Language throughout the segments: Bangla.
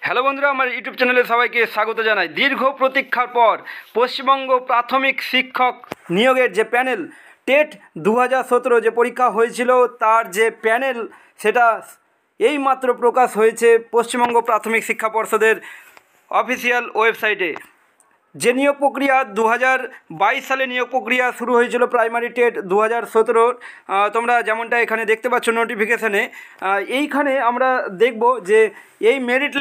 হ্যালো বন্ধুরা, আমার ইউটিউব চ্যানেলে সবাইকে স্বাগত জানাই। দীর্ঘ প্রতীক্ষার পর পশ্চিমবঙ্গ প্রাথমিক শিক্ষক নিয়োগের যে প্যানেল টেট 2017 যে পরীক্ষা হয়েছিল তার যে প্যানেল সেটা এইমাত্র প্রকাশ হয়েছে পশ্চিমবঙ্গ প্রাথমিক শিক্ষা পর্ষদের অফিসিয়াল ওয়েবসাইটে। যে নিয়োগ প্রক্রিয়া 2022 সালে নিয়োগ প্রক্রিয়া শুরু হয়েছিল প্রাইমারি টেট 2017। তোমরা যেমনটা এখানে দেখতে পাচ্ছ নোটিফিকেশানে, এইখানে আমরা দেখব যে এই মেরিট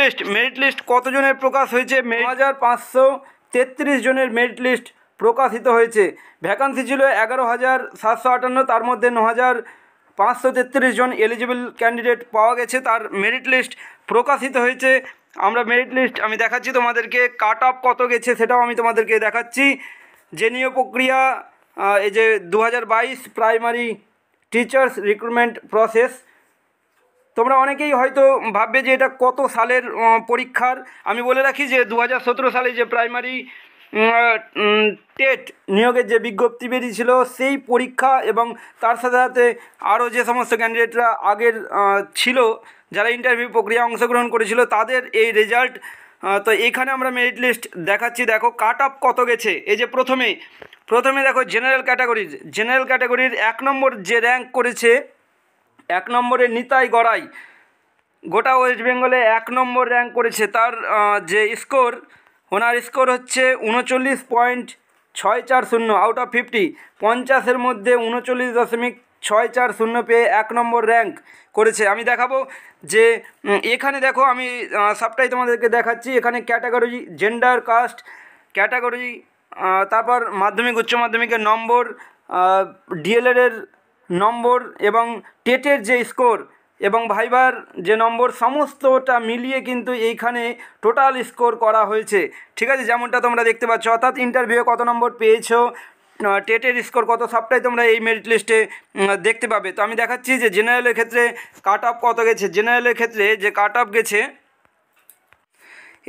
লিস্ট কতজনের প্রকাশ হয়েছে। 9533 জনের মেরিট লিস্ট প্রকাশিত হয়েছে। ভ্যাকান্সি ছিল 11,758, তার মধ্যে 9,533 জন এলিজিবল ক্যান্ডিডেট পাওয়া গেছে। তার মেরিট লিস্ট প্রকাশিত হয়েছে। আমরা মেরিট লিস্ট আমি দেখাচ্ছি তোমাদেরকে, কাট অফ কত গেছে সেটাও আমি তোমাদেরকে দেখাচ্ছি। যে নিয়োগ প্রক্রিয়া এই যে 2022 প্রাইমারি টিচার্স রিক্রুটমেন্ট প্রসেস, তোমরা অনেকেই হয়তো ভাববে যে এটা কত সালের পরীক্ষার। আমি বলে রাখি যে 2017 সালে যে প্রাইমারি টেট নিয়োগের যে বিজ্ঞপ্তি বেরিয়েছিল সেই পরীক্ষা এবং তার সাথে সাথে আরও যে সমস্ত ক্যান্ডিডেটরা আগের ছিল যারা ইন্টারভিউ প্রক্রিয়া অংশগ্রহণ করেছিল তাদের এই রেজাল্ট। তো এইখানে আমরা মেরিট লিস্ট দেখাচ্ছি। দেখো কাট অফ কত গেছে। এই যে প্রথমে দেখো জেনারেল ক্যাটাগরির 1 নম্বর যে র্যাঙ্ক করেছে, 1 নম্বরে নিতাই গড়াই, গোটা ওয়েস্ট বেঙ্গলে 1 নম্বর র্যাঙ্ক করেছে। তার যে স্কোর, ওনার স্কোর হচ্ছে 39.640 আউট অফ 50। 50-এর মধ্যে 39.640 পেয়ে 1 নম্বর র্যাঙ্ক করেছে। আমি দেখাবো যে এখানে দেখো, আমি সবটাই তোমাদেরকে দেখাচ্ছি। এখানে ক্যাটাগরি, জেন্ডার, কাস্ট, ক্যাটাগরি, তারপর মাধ্যমিক উচ্চ মাধ্যমিকের নম্বর, ডিএলএডের নম্বর এবং টেটের যে স্কোর এবং ভাইবার যে নম্বর, সমস্তটা মিলিয়ে কিন্তু এইখানে টোটাল স্কোর করা হয়েছে। ঠিক আছে, যেমনটা তোমরা দেখতে পাচ্ছ, অর্থাৎ ইন্টারভিউয়ে কত নম্বর পেয়েছো, টেটের স্কোর কত, সবটাই তোমরা এই মেরিট লিস্টে দেখতে পাবে। তো আমি দেখাচ্ছি যে জেনারেলের ক্ষেত্রে কাট অফ কত গেছে। জেনারেলের ক্ষেত্রে যে কাট অফ গেছে,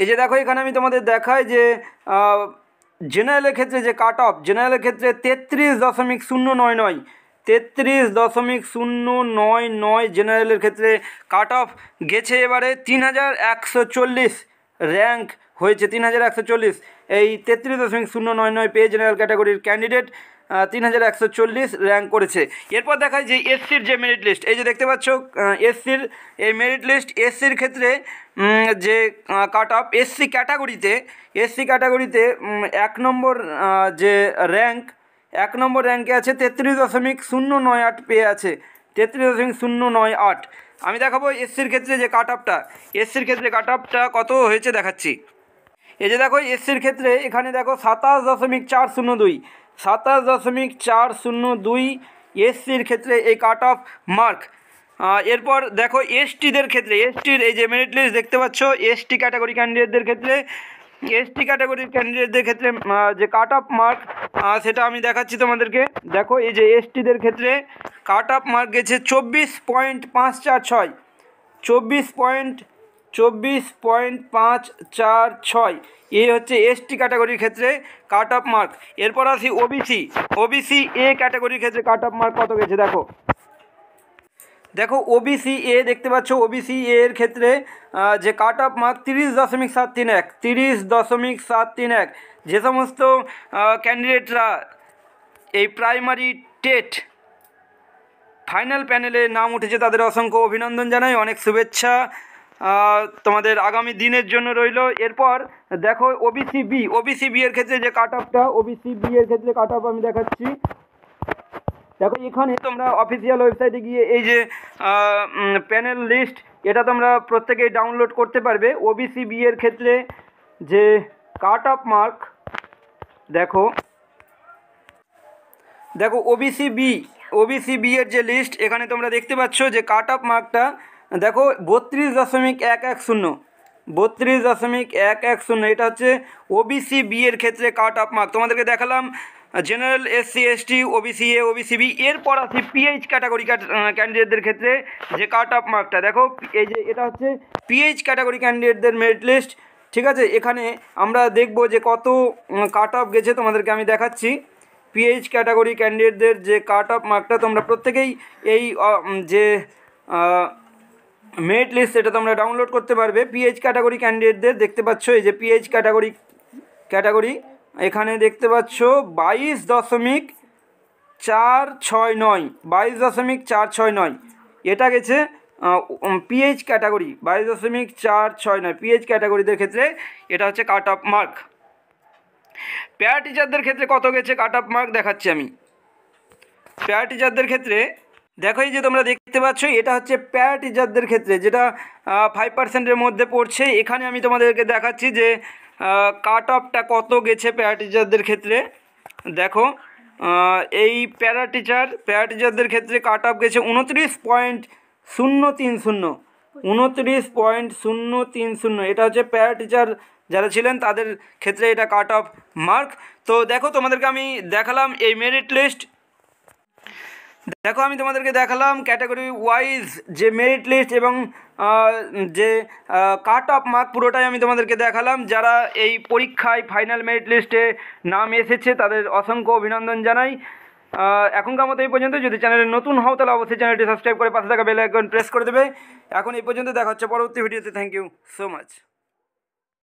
এই যে দেখো এখানে আমি তোমাদের দেখাই যে জেনারেলের ক্ষেত্রে যে কাট অফ, জেনারেলের ক্ষেত্রে 33.099, 33.099 জেনারেলের ক্ষেত্রে কাট অফ গেছে। এবারে 3140 র্যাঙ্ক হয়েছে। 3140 এই 33.099 পেয়ে জেনারেল ক্যাটাগরির ক্যান্ডিডেট 3140 র্যাঙ্ক করেছে। এরপর দেখায় যে এসসির যে মেরিট লিস্ট, এই যে দেখতে পাচ্ছ এসসির এই মেরিট লিস্ট। এসসির ক্ষেত্রে যে কাট অফ, এসসি ক্যাটাগরিতে 1 নম্বর যে র্যাঙ্ক, 1 নম্বর র্যাঙ্কে আছে 33.098 পেয়ে আছে, 33.098। আমি দেখাবো এসসির ক্ষেত্রে যে কাট অফটা, এসসির ক্ষেত্রে কাট অফটা কত হয়েছে দেখাচ্ছি। এই যে দেখো এসসির ক্ষেত্রে এখানে দেখো 27.402, 27.402 এসসির ক্ষেত্রে এই কাট অফ মার্ক। এরপর দেখো এসটিদের ক্ষেত্রে, এসটির এই যে মেরিট লিস্ট দেখতে পাচ্ছ, এসটি ক্যাটাগরি ক্যান্ডিডেটদের ক্ষেত্রে, এসটি ক্যাটাগরির ক্যান্ডিডেটদের ক্ষেত্রে যে কাট অফ মার্ক সেটা আমি দেখাচ্ছি তোমাদেরকে। দেখো এই যে এসটিদের ক্ষেত্রে কাট অফ মার্ক গেছে 24.546, 24.546। এই হচ্ছে এসটি ক্যাটাগরির ক্ষেত্রে কাট অফ মার্ক। এরপর আসি ওবিসি এ ক্যাটাগরির ক্ষেত্রে কাট অফ মার্ক কত গেছে। দেখো ওবিসি এ দেখতে পাচ্ছ, ওবিসি এর ক্ষেত্রে যে কাট অফ মার্ক 30.731, 30.731। যে সমস্ত ক্যান্ডিডেটরা এই প্রাইমারি টেট ফাইনাল প্যানেলে নাম উঠেছে তাদের অসংখ্য অভিনন্দন জানাই, অনেক শুভেচ্ছা তোমাদের আগামী দিনের জন্য রইল। এরপর দেখো ওবিসি বি এর ক্ষেত্রে যে কাট অফটা, ওবিসি বি এর ক্ষেত্রে কাট অফ আমি দেখাচ্ছি। দেখো এখানে তোমরা অফিসিয়াল ওয়েবসাইটে গিয়ে এই যে প্যানেল লিস্ট, এটা তোমরা প্রত্যেকেই ডাউনলোড করতে পারবে। ওবিসি বি এর ক্ষেত্রে যে কাট অফ মার্ক দেখো ওবিসি বি এর যে লিস্ট এখানে তোমরা দেখতে পাচ্ছ যে কাট অফ মার্কটা দেখো 32.110, 32.110। এটা হচ্ছে ওবিসি বি এর ক্ষেত্রে কাট অফ মার্ক। তোমাদেরকে দেখালাম general, SC, ST, OBC A, OBC B. এরপর আসি পিএইচ ক্যাটাগরি ক্যান্ডিডেটদের ক্ষেত্রে যে কাট অফ মার্কটা দেখো। এই যে এটা হচ্ছে পিএইচ ক্যাটাগরি ক্যান্ডিডেটদের মেরিট লিস্ট। ঠিক আছে, এখানে আমরা দেখব যে কত কাট অফ গেছে, তোমাদেরকে আমি দেখাচ্ছি। পিএইচ ক্যাটাগরি ক্যান্ডিডেটদের যে কাট অফ মার্কটা তোমরা প্রত্যেকেই এই যে মেরিট লিস্ট, এটা তোমরা ডাউনলোড করতে পারবে। পিএইচ ক্যাটাগরি ক্যান্ডিডেটদের দেখতে পাচ্ছ, এই যে পিএইচ ক্যাটাগরি এখানে দেখতে পাচ্ছ 22.469, 22.469, এটা গেছে পিএইচ ক্যাটাগরি 22.469 পিএইচ ক্যাটাগরিদের ক্ষেত্রে এটা হচ্ছে কাট অফ মার্ক। প্যারা টিচারদের ক্ষেত্রে কত গেছে কাট অফ মার্ক দেখাচ্ছি আমি। প্যারা টিচারদের ক্ষেত্রে দেখো, এই যে তোমরা দেখতে পাচ্ছ, এটা হচ্ছে প্যারা টিচারদের ক্ষেত্রে যেটা 5%-এর মধ্যে পড়ছে। এখানে আমি তোমাদেরকে দেখাচ্ছি যে কাট অফটা কত গেছে প্যারা টিচারদের ক্ষেত্রে। দেখো, এই প্যারা টিচারদের ক্ষেত্রে কাট অফ গেছে 29.030, 29.030। এটা হচ্ছে প্যারা টিচার যারা ছিলেন তাদের ক্ষেত্রে এটা কাট অফ মার্ক। তো দেখো, তোমাদেরকে আমি দেখালাম এই মেরিট লিস্ট। দেখো, আমি তোমাদেরকে দেখালাম ক্যাটাগরি ওয়াইজ যে মেরিট লিস্ট এবং যে কাট অফ মার্ক পুরোটাই আমি তোমাদেরকে দেখালাম। যারা এই পরীক্ষায় ফাইনাল মেরিট লিস্টে নাম এসেছে তাদের অসংখ্য অভিনন্দন জানাই। এখনকার মতো এই পর্যন্ত। যদি চ্যানেলে নতুন হও তাহলে অবশ্যই চ্যানেলটি সাবস্ক্রাইব করে পাশে থাকা বেল আইকন প্রেস করে দেবে। এখন এই পর্যন্ত, দেখা হচ্ছে পরবর্তী ভিডিওতে। Thank you so much.